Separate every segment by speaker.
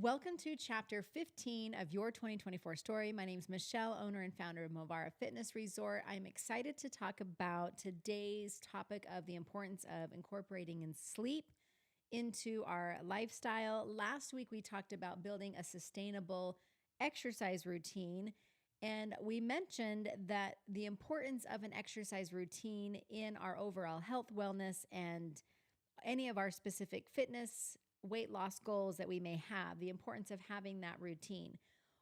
Speaker 1: Welcome to chapter 15 of your 2024 story. My name is Michelle, owner and founder of Movara Fitness Resort. I'm excited to talk about today's topic of the importance of incorporating in sleep into our lifestyle. Last week, we talked about building a sustainable exercise routine. And we mentioned that the importance of an exercise routine in our overall health, wellness, and any of our specific fitness, weight loss goals that we may have, the importance of having that routine.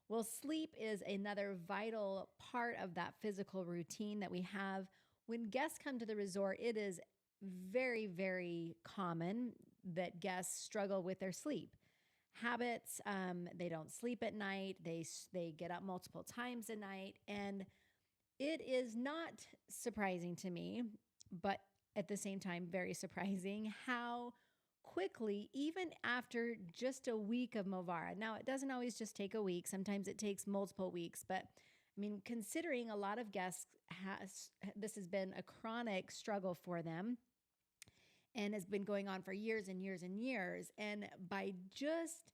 Speaker 1: Well, sleep is another vital part of that physical routine that we have. When guests come to the resort, it is very, very common that guests struggle with their sleep habits. They don't sleep at night. They get up multiple times a night, and it is not surprising to me, but at the same time, very surprising how quickly, even after just a week of Movara. Now, it doesn't always just take a week. Sometimes it takes multiple weeks, but I mean, considering a lot of guests this has been a chronic struggle for them and has been going on for years and years and years. And by just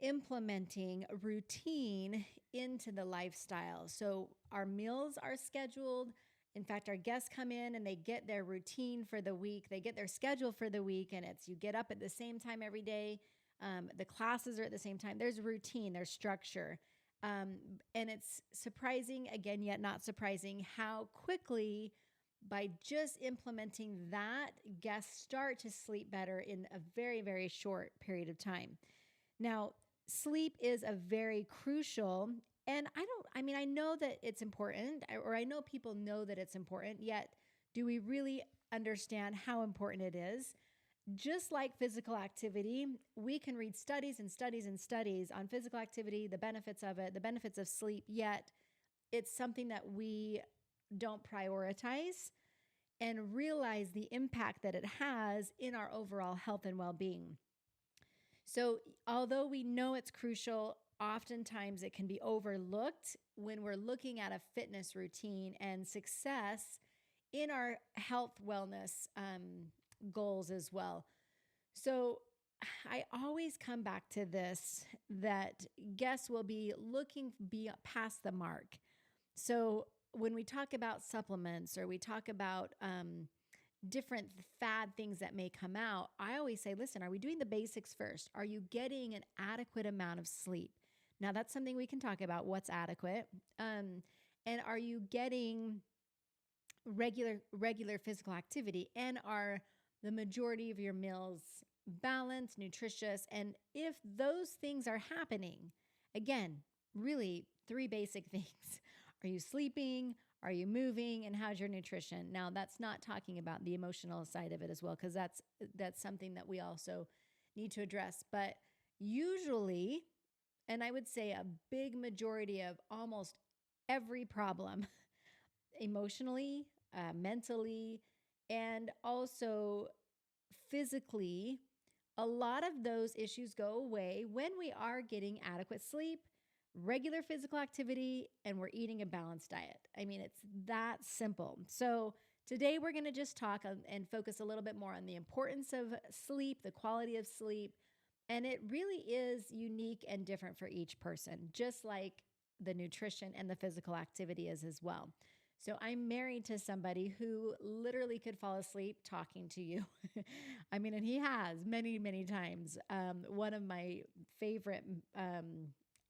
Speaker 1: implementing routine into the lifestyle. So our meals are scheduled. In fact, our guests come in and they get their routine for the week. They get their schedule for the week, and it's you get up at the same time every day. The classes are at the same time. There's routine, there's structure. And it's surprising, again, yet not surprising, how quickly, by just implementing that, guests start to sleep better in a very, very short period of time. Now, sleep is a very crucial, and I know that it's important, or I know people know that it's important, yet do we really understand how important it is? Just like physical activity, we can read studies and studies and studies on physical activity, the benefits of it, the benefits of sleep, yet it's something that we don't prioritize and realize the impact that it has in our overall health and well-being. So, although we know it's crucial, oftentimes it can be overlooked when we're looking at a fitness routine and success in our health wellness goals as well. So, I always come back to this, that guests will be looking past the mark. So, when we talk about supplements or we talk about different fad things that may come out, I always say, listen, are we doing the basics first? Are you getting an adequate amount of sleep? Now, that's something we can talk about, what's adequate. And are you getting regular physical activity? And are the majority of your meals balanced, nutritious? And if those things are happening, again, really three basic things. Are you sleeping? Are you moving? And how's your nutrition? Now, that's not talking about the emotional side of it as well, because that's something that we also need to address. But usually, and I would say a big majority of almost every problem, emotionally, mentally, and also physically, a lot of those issues go away when we are getting adequate sleep, regular physical activity, and we're eating a balanced diet. I mean, it's that simple. So today we're going to just talk and focus a little bit more on the importance of sleep, the quality of sleep, and it really is unique and different for each person, just like the nutrition and the physical activity is as well. So I'm married to somebody who literally could fall asleep talking to you. I mean, and he has many, many times. One of my favorite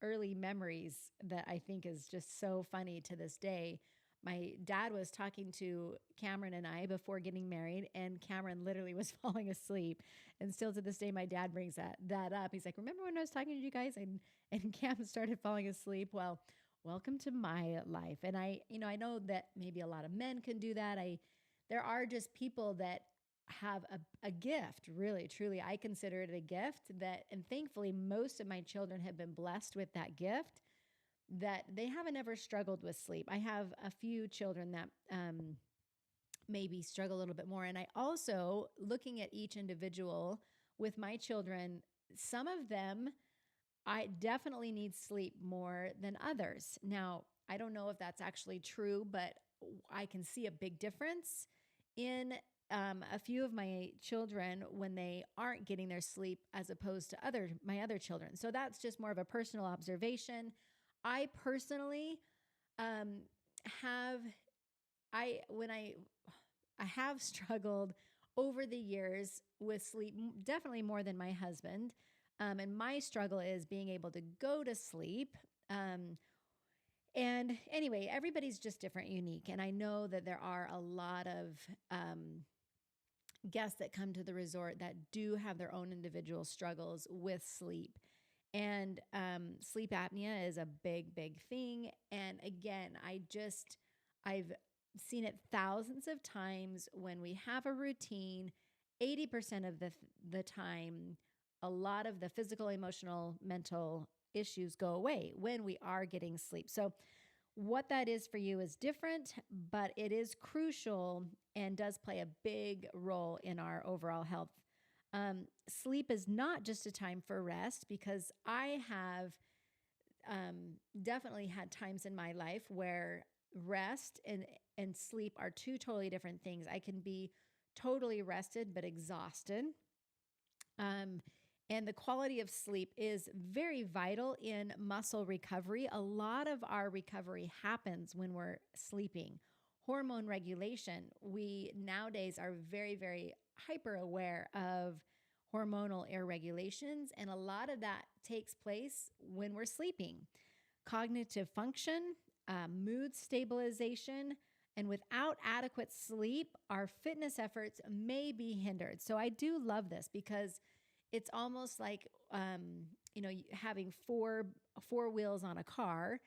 Speaker 1: early memories that I think is just so funny to this day. My dad was talking to Cameron and I before getting married, and Cameron literally was falling asleep. And still to this day, my dad brings that up. He's like, remember when I was talking to you guys and Cam started falling asleep? Well, welcome to my life. And I know that maybe a lot of men can do that. There are just people that have a gift, really, truly. I consider it a gift and thankfully most of my children have been blessed with that gift, that they haven't ever struggled with sleep. I have a few children that maybe struggle a little bit more. And I also, looking at each individual with my children, some of them, I definitely need sleep more than others. Now, I don't know if that's actually true, but I can see a big difference in a few of my children when they aren't getting their sleep as opposed to my other children. So that's just more of a personal observation. I personally um, have I when I have struggled over the years with sleep, definitely more than my husband. And my struggle is being able to go to sleep. And anyway, everybody's just different, unique. And I know that there are a lot of guests that come to the resort that do have their own individual struggles with sleep. And sleep apnea is a big, big thing. And again, I've seen it thousands of times when we have a routine, 80% of the time, a lot of the physical, emotional, mental issues go away when we are getting sleep. So what that is for you is different, but it is crucial and does play a big role in our overall health. Sleep is not just a time for rest, because I have definitely had times in my life where rest and sleep are two totally different things. I can be totally rested but exhausted. And the quality of sleep is very vital in muscle recovery. A lot of our recovery happens when we're sleeping. Hormone regulation, we nowadays are very, very hyper aware of hormonal irregulations, and a lot of that takes place when we're sleeping. Cognitive function, mood stabilization, and without adequate sleep, our fitness efforts may be hindered. So I do love this because it's almost like having four wheels on a car,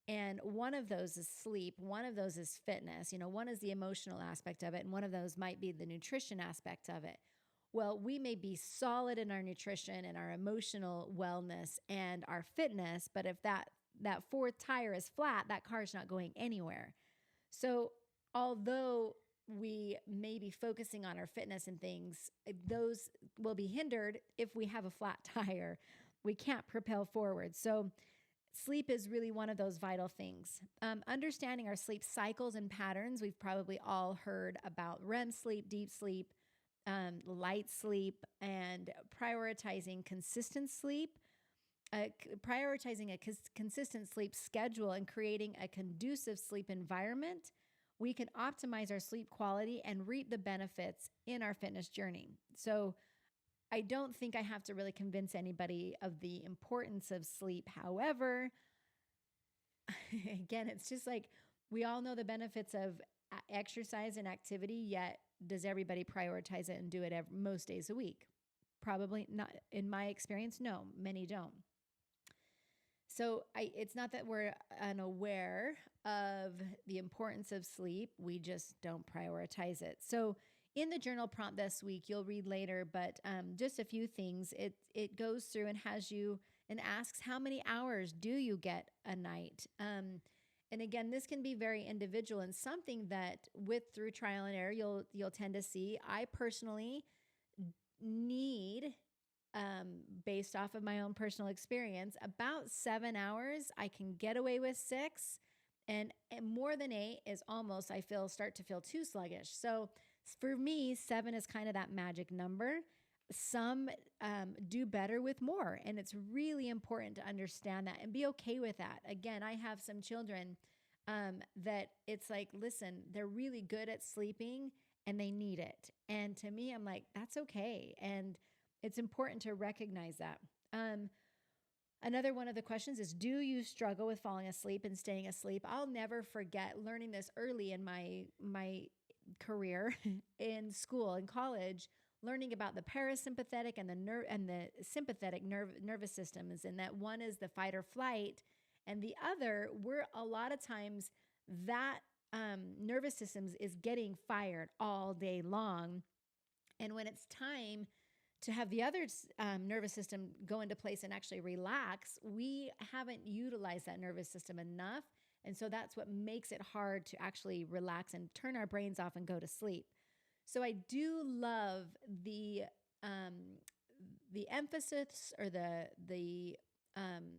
Speaker 1: and one of those is sleep, one of those is fitness, one is the emotional aspect of it, and one of those might be the nutrition aspect of it. Well, we may be solid in our nutrition and our emotional wellness and our fitness, but if that fourth tire is flat, that car's not going anywhere. So although we may be focusing on our fitness and things, those will be hindered if we have a flat tire. We can't propel forward. So sleep is really one of those vital things. Understanding our sleep cycles and patterns. We've probably all heard about REM sleep, deep sleep, light sleep, and prioritizing consistent sleep. Prioritizing a consistent sleep schedule and creating a conducive sleep environment, we can optimize our sleep quality and reap the benefits in our fitness journey. So I don't think I have to really convince anybody of the importance of sleep. However, again, it's just like we all know the benefits of exercise and activity, yet does everybody prioritize it and do it most days a week? Probably not. In my experience, no, many don't. So it's not that we're unaware of the importance of sleep. We just don't prioritize it. So in the journal prompt this week, you'll read later, but just a few things. It goes through and has you and asks, how many hours do you get a night? And again, this can be very individual and something that through trial and error, you'll tend to see. I personally need, based off of my own personal experience, about 7 hours. I can get away with 6, and more than 8 is almost, start to feel too sluggish. So for me, 7 is kind of that magic number. Some do better with more, and it's really important to understand that and be okay with that. Again, I have some children that it's like, listen, they're really good at sleeping and they need it. And to me, I'm like, that's okay. And it's important to recognize that. Another one of the questions is, do you struggle with falling asleep and staying asleep? I'll never forget learning this early in my career in school and college, learning about the parasympathetic and the sympathetic nervous systems, and that one is the fight or flight, and the other, we're a lot of times that nervous system is getting fired all day long, and when it's time to have the other nervous system go into place and actually relax, we haven't utilized that nervous system enough. And so that's what makes it hard to actually relax and turn our brains off and go to sleep. So I do love the emphasis or the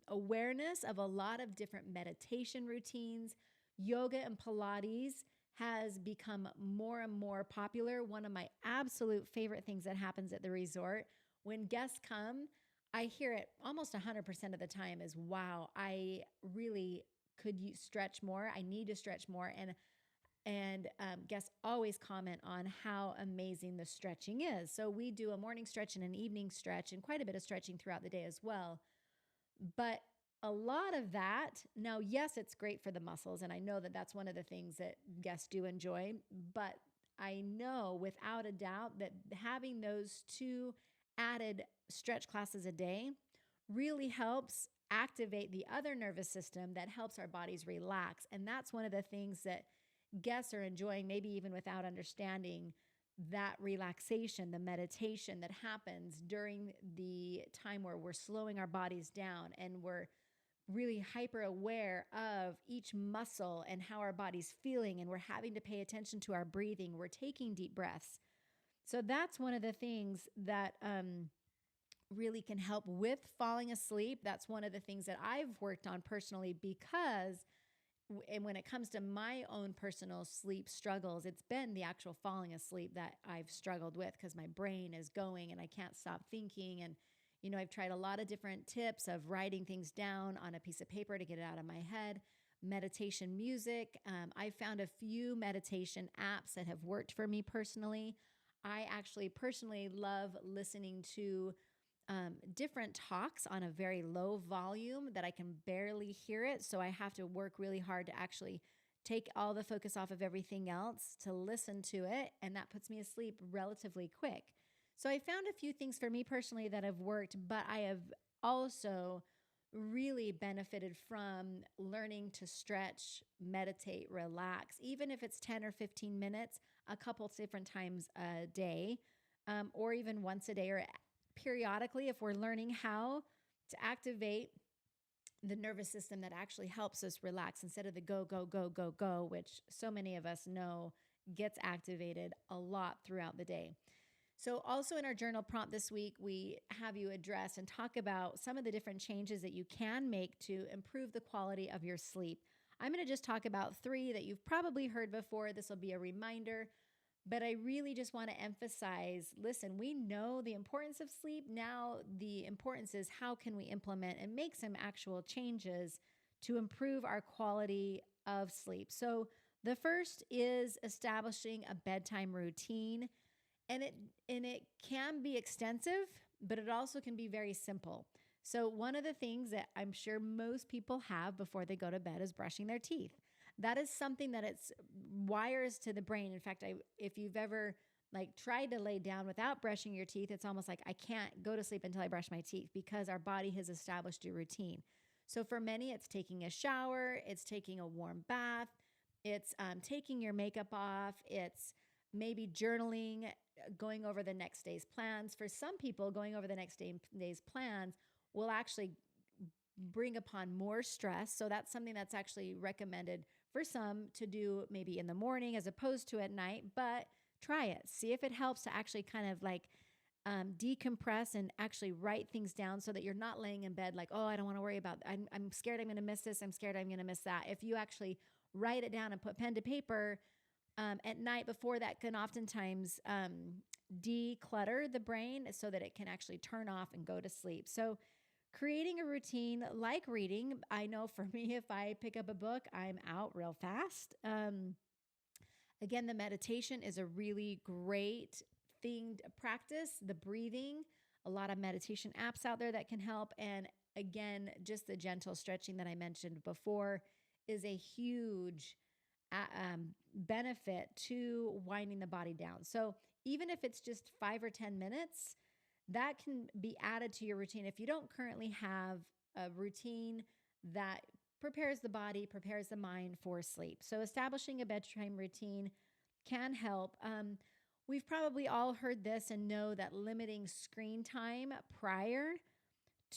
Speaker 1: awareness of a lot of different meditation routines. Yoga and Pilates has become more and more popular. One of my absolute favorite things that happens at the resort when guests come, I hear it almost 100% of the time is, wow, I really could stretch more. I need to stretch more. And guests always comment on how amazing the stretching is. So we do a morning stretch and an evening stretch and quite a bit of stretching throughout the day as well. But a lot of that, now, yes, it's great for the muscles. And I know that that's one of the things that guests do enjoy. But I know without a doubt that having those two added stretch classes a day really helps activate the other nervous system that helps our bodies relax. And that's one of the things that guests are enjoying, maybe even without understanding that relaxation, the meditation that happens during the time where we're slowing our bodies down and we're really hyper aware of each muscle and how our body's feeling, and we're having to pay attention to our breathing. We're taking deep breaths. So that's one of the things that really can help with falling asleep. That's one of the things that I've worked on personally because and when it comes to my own personal sleep struggles, it's been the actual falling asleep that I've struggled with because my brain is going and I can't stop thinking. And, I've tried a lot of different tips of writing things down on a piece of paper to get it out of my head, meditation music. I found a few meditation apps that have worked for me personally. I actually personally love listening to different talks on a very low volume that I can barely hear it. So I have to work really hard to actually take all the focus off of everything else to listen to it. And that puts me asleep relatively quick. So I found a few things for me personally that have worked, but I have also really benefited from learning to stretch, meditate, relax, even if it's 10 or 15 minutes, a couple different times a day, or even once a day or periodically if we're learning how to activate the nervous system that actually helps us relax instead of the go, go, go, go, go, which so many of us know gets activated a lot throughout the day. So also in our journal prompt this week, we have you address and talk about some of the different changes that you can make to improve the quality of your sleep. I'm going to just talk about 3 that you've probably heard before. This will be a reminder. But I really just want to emphasize, listen, we know the importance of sleep. Now the importance is how can we implement and make some actual changes to improve our quality of sleep. So the first is establishing a bedtime routine. And it can be extensive, but it also can be very simple. So one of the things that I'm sure most people have before they go to bed is brushing their teeth. That is something that it's wires to the brain. In fact, if you've ever tried to lay down without brushing your teeth, it's almost like I can't go to sleep until I brush my teeth because our body has established a routine. So for many, it's taking a shower, it's taking a warm bath, it's taking your makeup off, it's maybe journaling, going over the next day's plans. For some people, going over the next day's plans will actually bring upon more stress. So that's something that's actually recommended for some to do maybe in the morning as opposed to at night, but try it. See if it helps to actually kind of decompress and actually write things down so that you're not laying in bed like, oh, I don't want to worry about, I'm scared I'm going to miss this. I'm scared I'm going to miss that. If you actually write it down and put pen to paper at night before, that can oftentimes declutter the brain so that it can actually turn off and go to sleep. So creating a routine like reading, I know for me, if I pick up a book, I'm out real fast. Again, the meditation is a really great thing to practice. The breathing, a lot of meditation apps out there that can help. And again, just the gentle stretching that I mentioned before is a huge benefit to winding the body down. So even if it's just 5 or 10 minutes, that can be added to your routine. If you don't currently have a routine that prepares the body, prepares the mind for sleep. So establishing a bedtime routine can help. We've probably all heard this and know that limiting screen time prior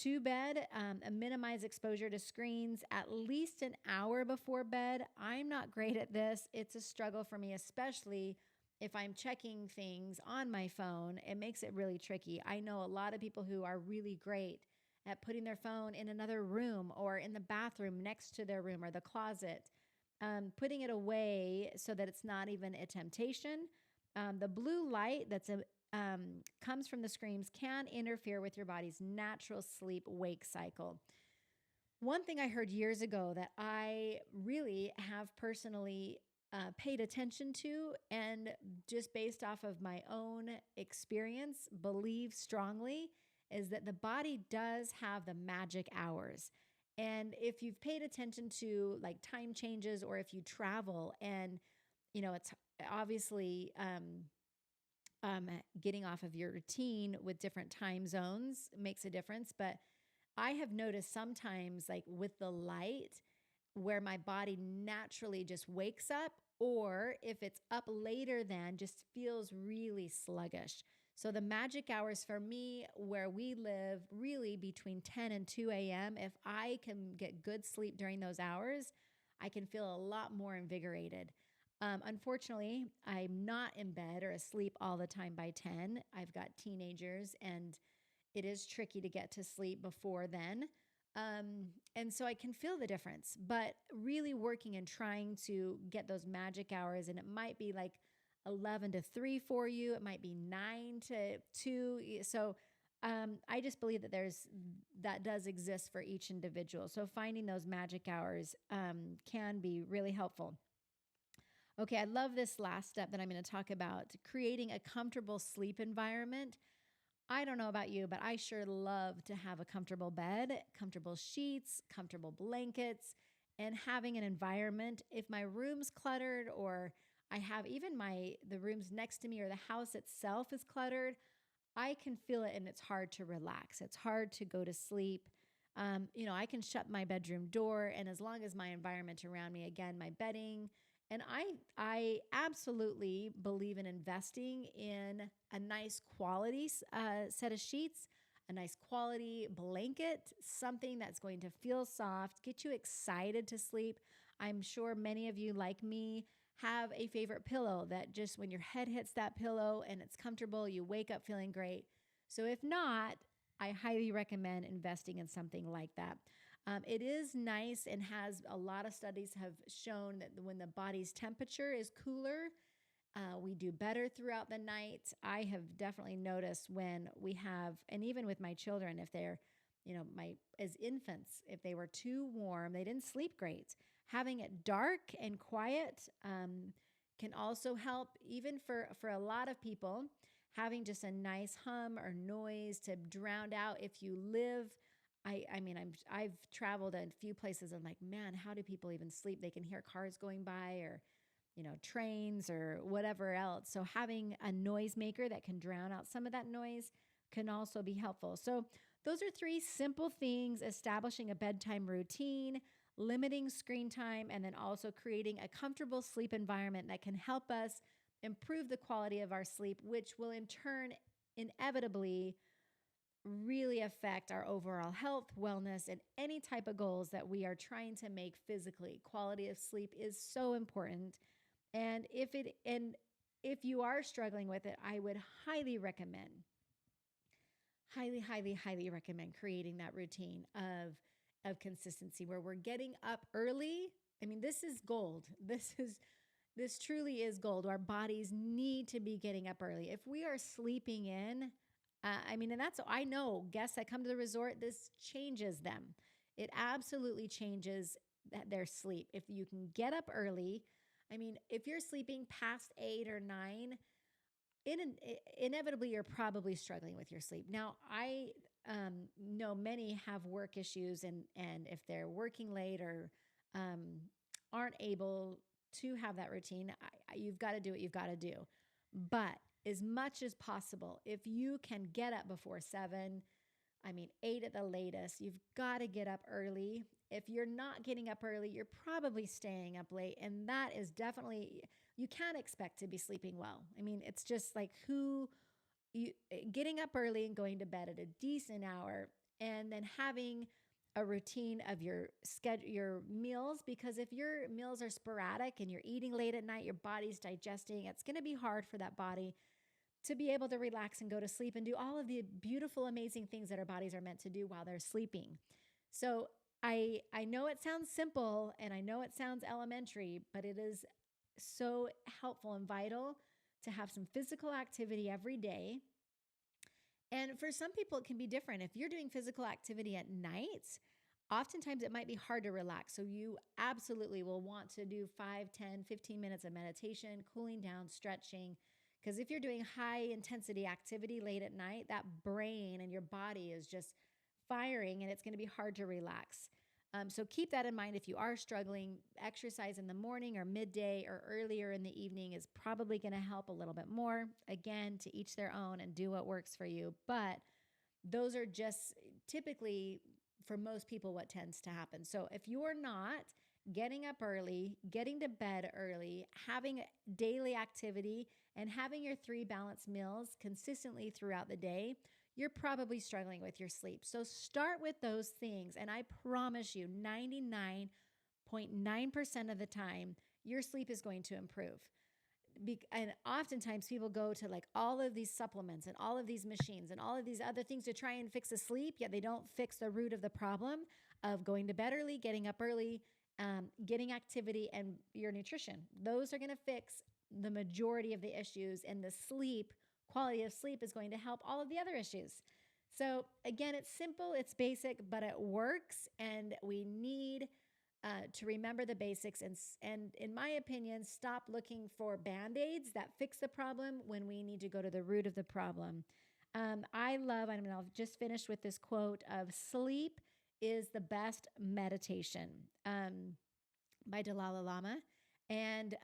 Speaker 1: to bed, minimize exposure to screens at least an hour before bed. I'm not great at this. It's a struggle for me, especially if I'm checking things on my phone. It makes it really tricky. I know a lot of people who are really great at putting their phone in another room or in the bathroom next to their room or the closet. putting it away so that it's not even a temptation. The blue light comes from the screens can interfere with your body's natural sleep wake cycle. One thing I heard years ago that I really have personally paid attention to, and just based off of my own experience, believe strongly, is that the body does have the magic hours. And if you've paid attention to like time changes, or if you travel and, it's obviously getting off of your routine with different time zones makes a difference. But I have noticed sometimes, like with the light, where my body naturally just wakes up, or if it's up later than, just feels really sluggish. So the magic hours for me, where we live, really between 10 and 2 a.m., if I can get good sleep during those hours, I can feel a lot more invigorated. Unfortunately, I'm not in bed or asleep all the time by 10. I've got teenagers, and it is tricky to get to sleep before then. And so I can feel the difference, but really working and trying to get those magic hours. And it might be like 11 to 3 for you. It might be 9 to 2. So I just believe that does exist for each individual. So finding those magic hours can be really helpful. Okay, I love this last step that I'm going to talk about, creating a comfortable sleep environment. I don't know about you, but I sure love to have a comfortable bed, comfortable sheets, comfortable blankets, and having an environment. If my room's cluttered, or I have even the rooms next to me, or the house itself is cluttered, I can feel it, and it's hard to relax. It's hard to go to sleep. I can shut my bedroom door, and as long as my environment around me, again, my bedding, and I absolutely believe in investing in a nice quality set of sheets, a nice quality blanket, something that's going to feel soft, get you excited to sleep. I'm sure many of you, like me, have a favorite pillow that just when your head hits that pillow and it's comfortable, you wake up feeling great. So if not, I highly recommend investing in something like that. It is nice, and has a lot of studies have shown that when the body's temperature is cooler, we do better throughout the night. I have definitely noticed when we have, and even with my children, if they're, as infants, if they were too warm, they didn't sleep great. Having it dark and quiet can also help, even for a lot of people. Having just a nice hum or noise to drown out if you live. I've traveled a few places. I'm like, man, how do people even sleep? They can hear cars going by, or trains or whatever else. So having a noisemaker that can drown out some of that noise can also be helpful. So those are 3 simple things: establishing a bedtime routine, limiting screen time, and then also creating a comfortable sleep environment that can help us improve the quality of our sleep, which will in turn inevitably really affect our overall health, wellness, and any type of goals that we are trying to make physically. Quality of sleep is so important. And if you are struggling with it, I would highly recommend creating that routine of consistency, where we're getting up early. I mean, this is gold. This truly is gold. Our bodies need to be getting up early. If we are sleeping in, and I know guests that come to the resort, this changes them. It absolutely changes their sleep. If you can get up early, if you're sleeping past 8 or 9, inevitably you're probably struggling with your sleep. Now, I know many have work issues, and if they're working late, or aren't able to have that routine, you've got to do what you've got to do. But as much as possible, if you can get up before 7, 8 at the latest, you've got to get up early. If you're not getting up early, you're probably staying up late. And that is definitely, you can't expect to be sleeping well. It's just like getting up early and going to bed at a decent hour, and then having a routine of your schedule, your meals, because if your meals are sporadic and you're eating late at night, your body's digesting, it's going to be hard for that body to be able to relax and go to sleep and do all of the beautiful, amazing things that our bodies are meant to do while they're sleeping. So I know it sounds simple and I know it sounds elementary, but it is so helpful and vital to have some physical activity every day. And for some people, it can be different. If you're doing physical activity at night, oftentimes it might be hard to relax. So you absolutely will want to do 5, 10, 15 minutes of meditation, cooling down, stretching. Because if you're doing high intensity activity late at night, that brain and your body is just firing and it's going to be hard to relax. So keep that in mind if you are struggling. Exercise in the morning or midday or earlier in the evening is probably going to help a little bit more. Again, to each their own and do what works for you. But those are just typically, for most people, what tends to happen. So if you're not getting up early, getting to bed early, having daily activity, and having your 3 balanced meals consistently throughout the day, you're probably struggling with your sleep. So start with those things. And I promise you, 99.9% of the time, your sleep is going to improve. And oftentimes people go to like all of these supplements and all of these machines and all of these other things to try and fix the sleep, yet they don't fix the root of the problem of going to bed early, getting up early, getting activity, and your nutrition. Those are going to fix the majority of the issues, and the sleep, quality of sleep, is going to help all of the other issues. So again, it's simple, it's basic, but it works, and we need to remember the basics and in my opinion, stop looking for band-aids that fix the problem when we need to go to the root of the problem. I'll just finish with this quote of sleep is the best meditation by Dalai Lama. And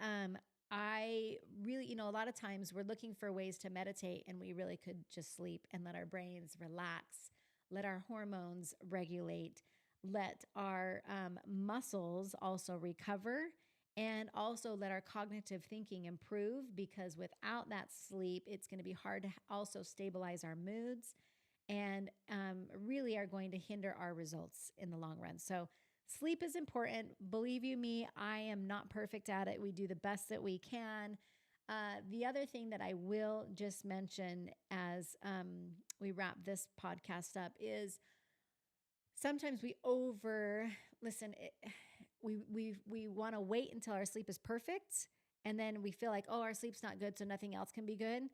Speaker 1: I really, a lot of times we're looking for ways to meditate and we really could just sleep and let our brains relax, let our hormones regulate, let our muscles also recover, and also let our cognitive thinking improve, because without that sleep, it's going to be hard to also stabilize our moods and really are going to hinder our results in the long run. So sleep is important. Believe you me, I am not perfect at it. We do the best that we can. The other thing that I will just mention as we wrap this podcast up is sometimes we we want to wait until our sleep is perfect, and then we feel like, oh, our sleep's not good, so nothing else can be good.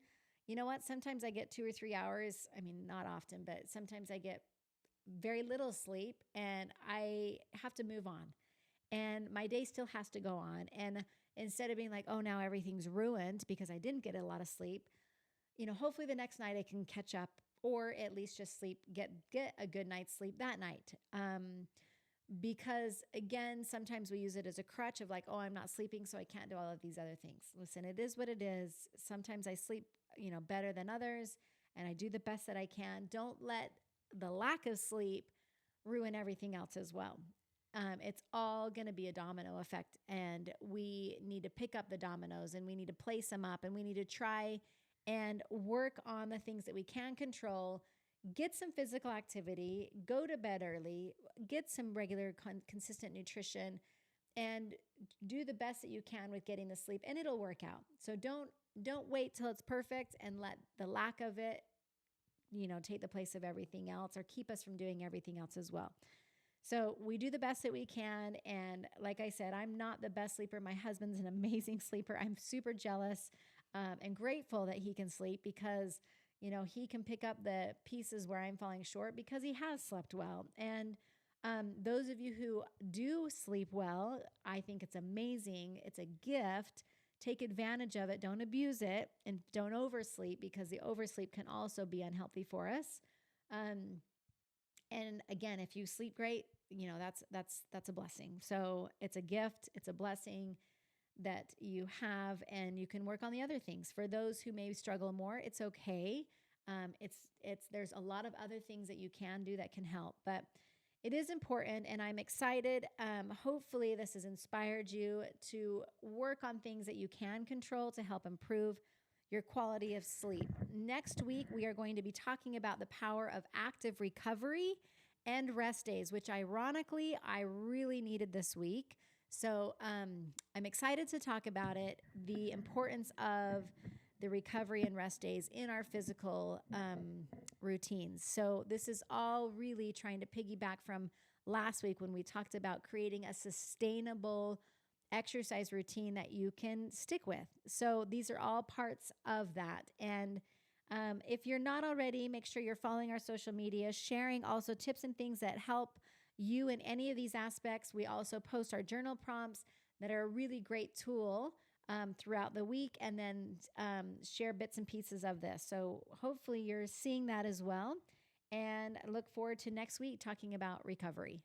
Speaker 1: You know what? Sometimes I get 2 or 3 hours. I mean, not often, but sometimes I get very little sleep and I have to move on. And my day still has to go on. And instead of being like, oh, now everything's ruined because I didn't get a lot of sleep, hopefully the next night I can catch up, or at least just get a good night's sleep that night. Because again, sometimes we use it as a crutch of like, oh, I'm not sleeping, so I can't do all of these other things. Listen, it is what it is. Sometimes I sleep, better than others, and I do the best that I can. Don't let the lack of sleep ruin everything else as well. It's all going to be a domino effect, and we need to pick up the dominoes and we need to place them up, and we need to try and work on the things that we can control. Get some physical activity, go to bed early, get some regular consistent nutrition, and do the best that you can with getting the sleep, and it'll work out. So don't wait till it's perfect and let the lack of it, take the place of everything else or keep us from doing everything else as well. So we do the best that we can. And like I said, I'm not the best sleeper. My husband's an amazing sleeper. I'm super jealous and grateful that he can sleep, because he can pick up the pieces where I'm falling short because he has slept well. And those of you who do sleep well, I think it's amazing. It's a gift. Take advantage of it. Don't abuse it, and don't oversleep, because the oversleep can also be unhealthy for us. And again, if you sleep great, that's a blessing. So it's a gift. It's a blessing that you have, and you can work on the other things. For those who may struggle more, it's okay. There's a lot of other things that you can do that can help, but it is important, and I'm excited. Hopefully this has inspired you to work on things that you can control to help improve your quality of sleep. Next week, we are going to be talking about the power of active recovery and rest days, which ironically, I really needed this week. So I'm excited to talk about it, the importance of the recovery and rest days in our physical routines. So this is all really trying to piggyback from last week when we talked about creating a sustainable exercise routine that you can stick with. So these are all parts of that. And if you're not already, make sure you're following our social media, sharing also tips and things that help you in any of these aspects. We also post our journal prompts that are a really great tool throughout the week, and then share bits and pieces of this. So hopefully you're seeing that as well. And I look forward to next week talking about recovery.